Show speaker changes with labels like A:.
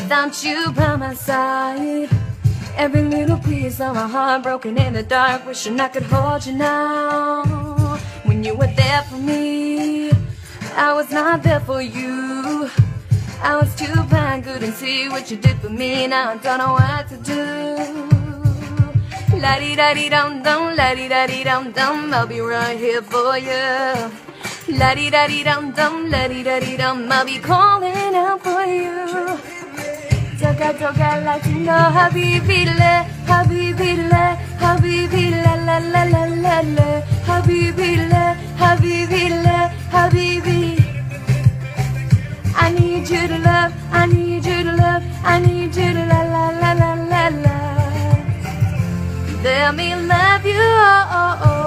A: without you by my side. Every little piece of my heart broken in the dark, wishing I could hold you now. When you were there for me, I was not there for you. I was too blind, couldn't see what you did for me. Now I don't know what to do. La-dee-da-dee-dum-dum, la-dee-da-dee-dum-dum, I'll be right here for you. La-dee-da-dee-dum-dum, la-dee-da-dee-dum, I'll be calling out for you. Toka toka Latino, Habibi le, Habibi le, Habibi la la la la la la, Habibi le, Habibi le, Habibi. I need you to love, I need you to love, I need you to la la la la la la. Let me love you, oh, oh, oh.